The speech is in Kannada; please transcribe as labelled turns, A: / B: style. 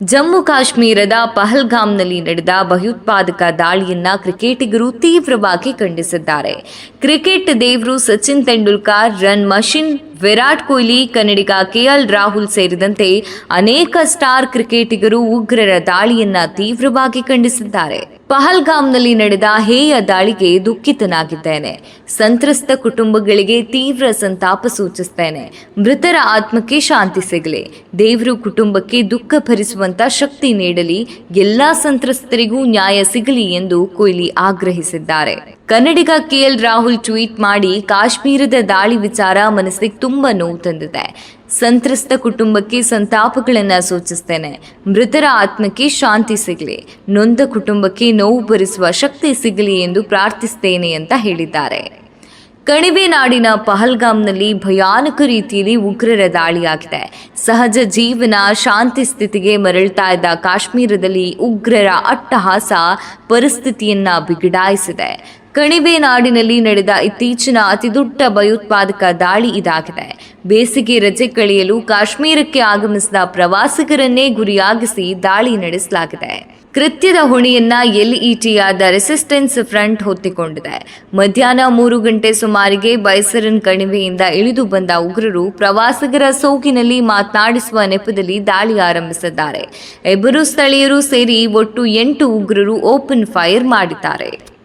A: ಜಮ್ಮು ಕಾಶ್ಮೀರದ ಪಹಲ್ಗಾಮ್ನಲ್ಲಿ ನಡೆದ ಭಯೋತ್ಪಾದಕ ದಾಳಿಯನ್ನ ಕ್ರಿಕೆಟಿಗರು ತೀವ್ರವಾಗಿ ಖಂಡಿಸಿದ್ದಾರೆ. ಕ್ರಿಕೆಟ್ ದೇವರು ಸಚಿನ್ ತೆಂಡೂಲ್ಕರ್, ರನ್ ಮಷಿನ್ ವಿರಾಟ್ ಕೊಹ್ಲಿ, ಕನ್ನಡಿಗ ಕೆಎಲ್ ರಾಹುಲ್ ಸೇರಿದಂತೆ ಅನೇಕ ಸ್ಟಾರ್ ಕ್ರಿಕೆಟಿಗರು ಉಗ್ರರ ದಾಳಿಯನ್ನ ತೀವ್ರವಾಗಿ ಖಂಡಿಸಿದ್ದಾರೆ. ಪಹಲ್ಗಾಮ್ನಲ್ಲಿ ನಡೆದ ಹೇಯ ದಾಳಿಗೆ ದುಃಖಿತನಾಗಿದ್ದೇನೆ. ಸಂತ್ರಸ್ತ ಕುಟುಂಬಗಳಿಗೆ ತೀವ್ರ ಸಂತಾಪ ಸೂಚಿಸುತ್ತೇನೆ. ಮೃತರ ಆತ್ಮಕ್ಕೆ ಶಾಂತಿ ಸಿಗಲಿ. ದೇವರು ಕುಟುಂಬಕ್ಕೆ ದುಃಖ ಭರಿಸುವಂತ ಶಕ್ತಿ ನೀಡಲಿ. ಎಲ್ಲಾ ಸಂತ್ರಸ್ತರಿಗೂ ನ್ಯಾಯ ಸಿಗಲಿ ಎಂದು ಕೊಹ್ಲಿ ಆಗ್ರಹಿಸಿದ್ದಾರೆ. ಕನ್ನಡಿಗ ಕೆಎಲ್ ರಾಹುಲ್ ಟ್ವೀಟ್ ಮಾಡಿ, ಕಾಶ್ಮೀರದ ದಾಳಿ ವಿಚಾರ ಮನಸ್ಸಿಗೆ ತುಂಬಾ ನೋವು ತಂದಿದೆ. ಸಂತ್ರಸ್ತ ಕುಟುಂಬಕ್ಕೆ ಸಂತಾಪಗಳನ್ನು ಸೂಚಿಸುತ್ತೇನೆ. ಮೃತರ ಆತ್ಮಕ್ಕೆ ಶಾಂತಿ ಸಿಗಲಿ. ನೊಂದ ಕುಟುಂಬಕ್ಕೆ ನೋವು ಭರಿಸುವ ಶಕ್ತಿ ಸಿಗಲಿ ಎಂದು ಪ್ರಾರ್ಥಿಸುತ್ತೇನೆ ಅಂತ ಹೇಳಿದ್ದಾರೆ. ಕಣಿವೆ ನಾಡಿನ ಪಹಲ್ಗಾಮ್ನಲ್ಲಿ ಭಯಾನಕ ರೀತಿಯಲ್ಲಿ ಉಗ್ರರ ದಾಳಿಯಾಗಿದೆ. ಸಹಜ ಜೀವನ ಶಾಂತಿ ಸ್ಥಿತಿಗೆ ಮರಳ್ತಾ ಇದ್ದ ಕಾಶ್ಮೀರದಲ್ಲಿ ಉಗ್ರರ ಅಟ್ಟಹಾಸ ಪರಿಸ್ಥಿತಿಯನ್ನ ಬಿಗಡಾಯಿಸಿದೆ. ಕಣಿವೆ ನಾಡಿನಲ್ಲಿ ನಡೆದ ಇತ್ತೀಚಿನ ಅತಿದೊಡ್ಡ ಭಯೋತ್ಪಾದಕ ದಾಳಿ ಇದಾಗಿದೆ. ಬೇಸಿಗೆ ರಜೆ ಕಳೆಯಲು ಕಾಶ್ಮೀರಕ್ಕೆ ಆಗಮಿಸಿದ ಪ್ರವಾಸಿಗರನ್ನೇ ಗುರಿಯಾಗಿಸಿ ದಾಳಿ ನಡೆಸಲಾಗಿದೆ. ಕೃತ್ಯದ ಹೊಣೆಯನ್ನ ಎಲ್ಇಟಿಯಾದ ರೆಸಿಸ್ಟೆನ್ಸ್ ಫ್ರಂಟ್ ಹೊತ್ತಿಕೊಂಡಿದೆ. ಮಧ್ಯಾಹ್ನ 3 ಗಂಟೆ ಸುಮಾರಿಗೆ ಬೈಸರನ್ ಕಣಿವೆಯಿಂದ ಇಳಿದು ಬಂದ ಉಗ್ರರು ಪ್ರವಾಸಿಗರ ಸೋಗಿನಲ್ಲಿ ಮಾತನಾಡಿಸುವ ನೆಪದಲ್ಲಿ ದಾಳಿ ಆರಂಭಿಸಿದ್ದಾರೆ. 2 ಸ್ಥಳೀಯರು ಸೇರಿ ಒಟ್ಟು 8 ಉಗ್ರರು ಓಪನ್ ಫೈರ್ ಮಾಡಿದ್ದಾರೆ.